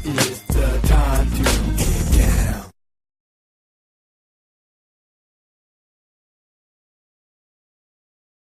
It's the time to get down.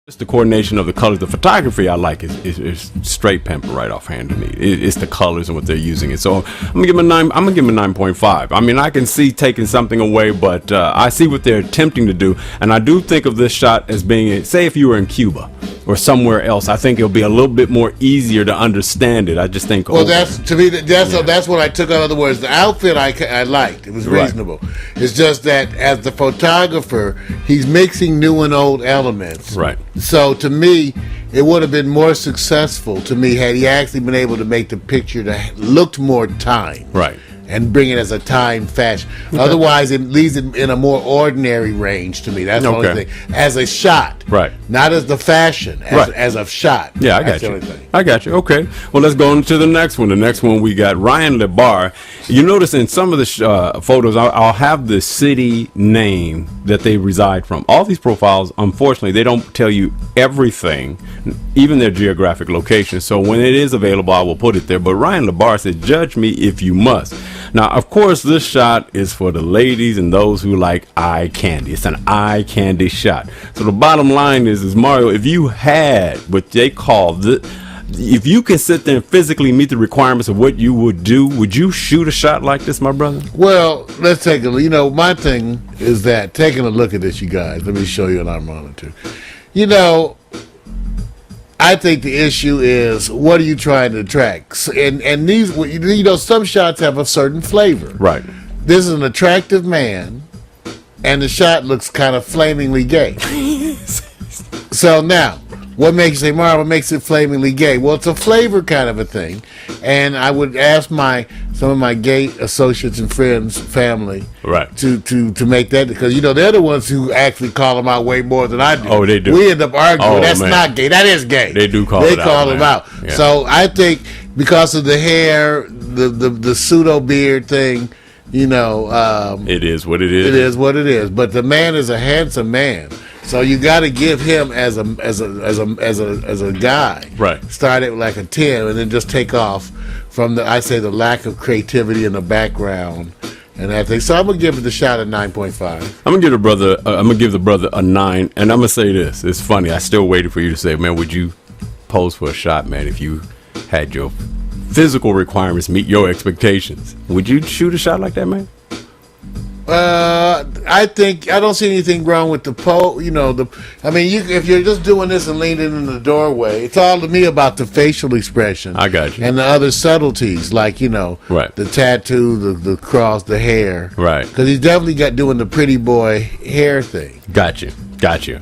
It's the coordination of the colors. The photography I like is straight pimping right offhand to me. It's the colors and what they're using it. So I'm gonna give him a 9.5. I mean, I can see taking something away, but I see what they're attempting to do, and I do think of this shot as being, say, if you were in Cuba or somewhere else, I think it'll be a little bit more easier to understand it. I just think. Well, that's to me. That's what I took. In other words, the outfit I liked. It was reasonable. Right. It's just that as the photographer, he's mixing new and old elements. Right. So to me, it would have been more successful to me had he actually been able to make the picture that looked more time. Right. And bring it as a time fashion. Okay. Otherwise, it leaves it in a more ordinary range to me. That's the only thing. As a shot. Right. Not as the fashion, as a shot. Yeah, I got you. I got you. Okay. Well, let's go on to the next one. The next one we got Ryan LeBar. You notice in some of the photos, I'll have the city name that they reside from. All these profiles, unfortunately, they don't tell you everything, even their geographic location. So when it is available, I will put it there. But Ryan LeBar said, "Judge me if you must." Now, of course, this shot is for the ladies and those who like eye candy. It's an eye candy shot. So the bottom line is Mario, if you had what they call if you can sit there and physically meet the requirements of what you would do, would you shoot a shot like this, my brother? Well, let's take a look. You know, my thing is that taking a look at this, you guys, let me show you an monitor. You know, I think the issue is, what are you trying to attract? And these, you know, some shots have a certain flavor. Right. This is an attractive man, and the shot looks kind of flamingly gay. So now, what makes you say, Marv, what makes it flamingly gay? Well, it's a flavor kind of a thing. And I would ask some of my gay associates and friends, family, right, to make that, because, you know, they're the ones who actually call them out way more than I do. Oh, they do. We end up arguing. That's man. Not gay. That is gay. They do call They it out. They call them out. Yeah. So I think because of the hair, the pseudo beard thing, you know, it is what it is. It is what it is. But the man is a handsome man. So you got to give him as a guy. Right. Start at like a 10 and then just take off from the lack of creativity in the background and that thing. So I'm gonna give it the shot at 9.5. I'm gonna give the brother a 9, and I'm gonna say this. It's funny. I still waited for you to say, man, would you pose for a shot, man, if you had your physical requirements meet your expectations? Would you shoot a shot like that, man? I don't see anything wrong with the pole. You know, if you're just doing this and leaning in the doorway, it's all to me about the facial expression. I got you. And the other subtleties, like, you know, right, the tattoo, the cross, the hair, right? Because he's definitely doing the pretty boy hair thing. Got you.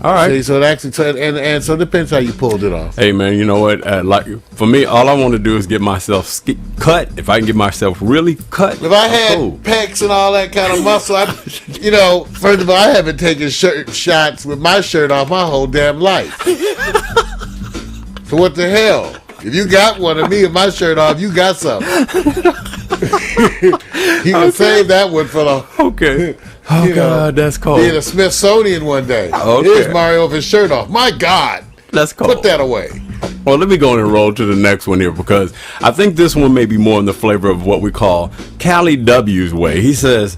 All right. See, so it actually, and so it depends how you pulled it off. Hey, man, you know what? Like, for me, all I want to do is get myself cut. If I can get myself really cut. If I had pecs and all that kind of muscle, you know, first of all, I haven't taken shots with my shirt off my whole damn life. So what the hell? If you got one of me with my shirt off, you got something. You can save that one for the... Okay. Oh, God, that's cold. Be in a Smithsonian one day. Okay. Here's Mario with his shirt off. My God. That's cold. Put that away. Well, let me go and roll to the next one here, because I think this one may be more in the flavor of what we call Cali W's way. He says,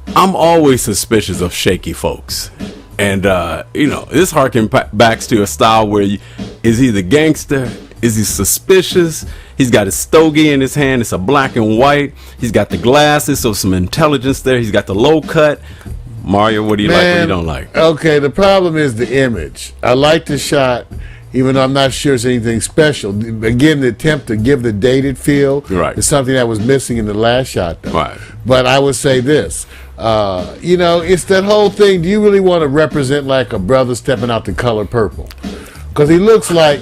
I'm always suspicious of shaky folks. And, you know, this harkens back to a style where is he the gangster? Is he suspicious? He's got his stogie in his hand. It's a black and white. He's got the glasses, so some intelligence there. He's got the low cut. Mario, what do you like, what do you don't like? Okay, the problem is the image. I like the shot, even though I'm not sure it's anything special. Again, the attempt to give the dated feel is something that was missing in the last shot, though. Right. But I would say this. You know, it's that whole thing. Do you really want to represent like a brother stepping out the color purple? Because he looks like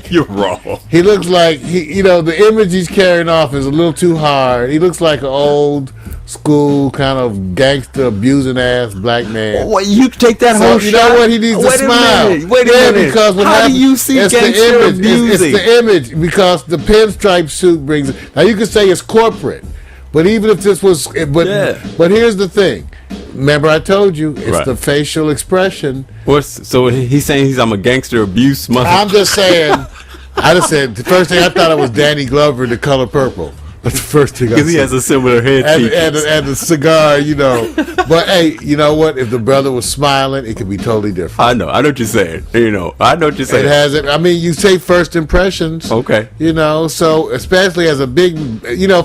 you're wrong. He looks like you know, the image he's carrying off is a little too hard. He looks like an old school kind of gangster abusing ass black man. What, you take that whole shot? You know what? He needs to smile. Wait a minute. Because how do you see gangster abusing? It's the image, because the pinstripe suit brings it. Now you can say it's corporate, but even if this was, but here's the thing. Remember, I told you it's the facial expression. So he's saying I'm a gangster abuse mother. I'm just saying. I just said the first thing I thought it was Danny Glover, The Color Purple. That's the first thing I Because he see. has a similar head And the cigar, But hey, you know what? If the brother was smiling, it could be totally different. I know what you're saying. I know what you're saying. It has it. I mean, you say first impressions. Okay. So especially as a big,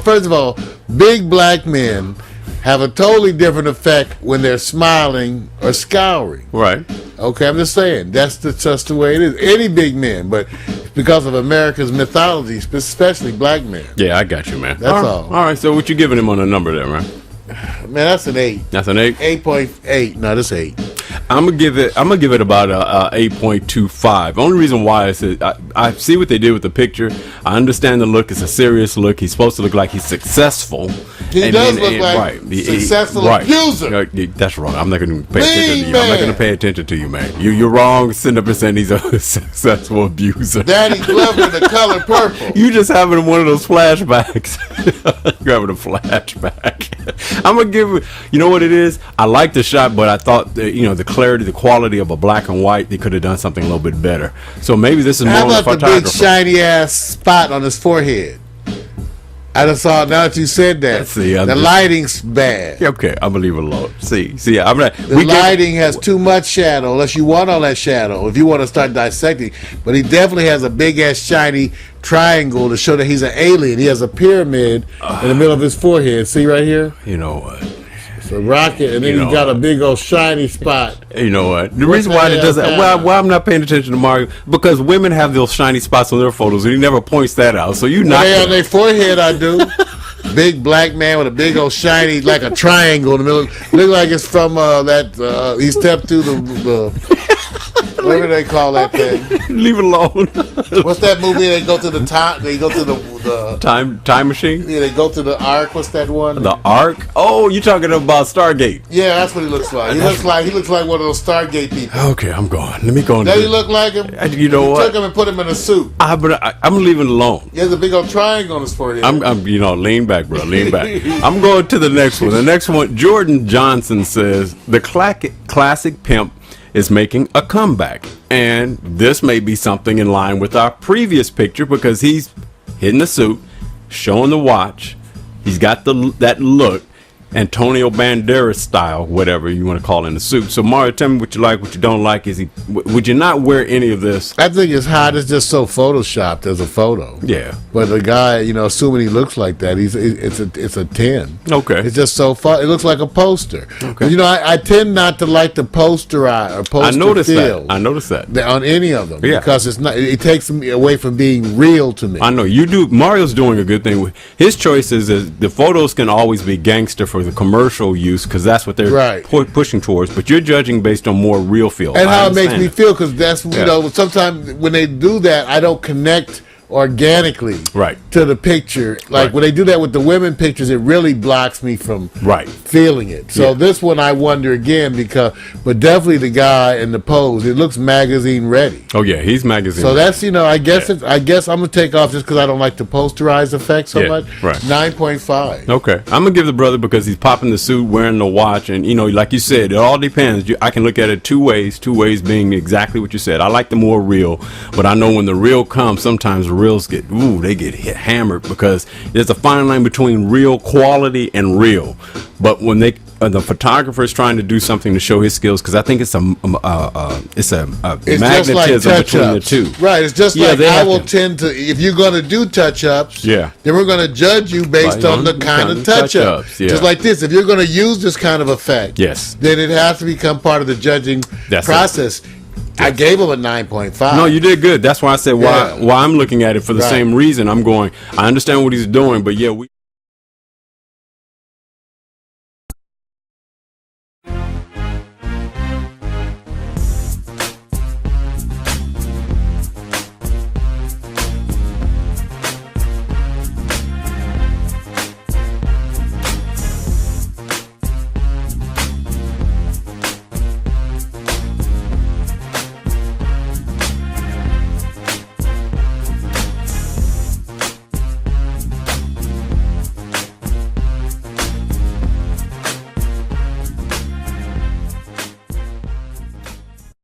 first of all, big black men have a totally different effect when they're smiling or scowling. Right. Okay, I'm just saying that's just the way it is. Any big men, but because of America's mythology, especially black men. Yeah, I got you, man. That's all. All right, so what you giving him on a number there, man? Man, that's an 8. That's an 8? 8.8. No, that's 8. I'm gonna give it about a 8.25. Only reason why is that I see what they did with the picture. I understand the look. It's a serious look. He's supposed to look like he's successful. He does look like successful abuser. That's wrong. I'm not gonna pay attention to you. I'm not gonna pay attention to you, man. You're wrong. Sitting up and saying he's a successful abuser. Danny Glover, the color purple. You just having one of those flashbacks. You're having a flashback. I'm gonna give it. You know what it is? I like the shot, but I thought the clarity, the quality of a black and white, they could have done something a little bit better. So maybe this is more How of a about the photographer. big shiny ass spot on his forehead? I just saw it now that you said that. Let's see, the lighting's bad. Okay, I'm gonna leave it alone. See, The lighting has too much shadow, unless you want all that shadow, if you want to start dissecting. But he definitely has a big ass shiny triangle to show that he's an alien. He has a pyramid in the middle of his forehead. See right here? You know what? It's a rocket, and then he got a big old shiny spot. You know what? The reason why it does that, why I'm not paying attention to Mario, because women have those shiny spots on their photos, and he never points that out. So you not on their forehead, I do. Big black man with a big old shiny, like a triangle in the middle. Look like it's from he stepped through the whatever they call that thing. Leave it alone. What's that movie? They go to the time. They go to the time machine. Yeah, they go to the Ark. What's that one? The Ark. Oh, you're talking about Stargate. Yeah, that's what he looks like. He looks like one of those Stargate people. Okay, I'm going. Let me go. Does he look like him? You know what? Took him and put him in a suit. I'm leaving it alone. He has a big old triangle on his forehead. I'm lean back, bro. Lean back. I'm going to the next one. The next one, Jordan Johnson says the classic pimp is making a comeback, and this may be something in line with our previous picture because he's hitting the suit, showing the watch. He's got that look, Antonio Banderas style, whatever you want to call it, in the suit. So Mario, tell me what you like, what you don't like. Would you not wear any of this? I think it's hot. It's just so photoshopped as a photo. Yeah. But the guy, assuming he looks like that, it's a 10. Okay. It's just so fun. It looks like a poster. Okay. I tend not to like the poster I noticed feel. that. I noticed that. On any of them. Yeah. Because it's not. It takes me away from being real to me. I know you do. Mario's doing a good thing with his choices. Is the photos can always be gangster for the commercial use because that's what they're pushing towards. But you're judging based on more real feel and how it makes me feel, because that's sometimes when they do that, I don't connect organically to the picture. Like when they do that with the women pictures, it really blocks me from feeling it. So this one I wonder again but definitely the guy in the pose, it looks magazine ready. Oh yeah, he's magazine. So that's I guess I'm gonna take off just because I don't like the posterized effect so much. Right. 9.5. Okay, I'm gonna give the brother because he's popping the suit, wearing the watch, and like you said, it all depends. I can look at it two ways being exactly what you said. I like the more real, but I know when the real comes, sometimes the reals get hit hammered because there's a fine line between real quality and real. But when the photographer is trying to do something to show his skills, because I think it's a magnetism between the two. Right. It's just like I will tend to, if you're going to do touch-ups, then we're going to judge you based on the kind of touch-ups. Just like this. If you're going to use this kind of effect, then it has to become part of the judging process. I gave him a 9.5. No, you did good. That's why I said why I'm looking at it for the same reason. I'm going, I understand what he's doing, but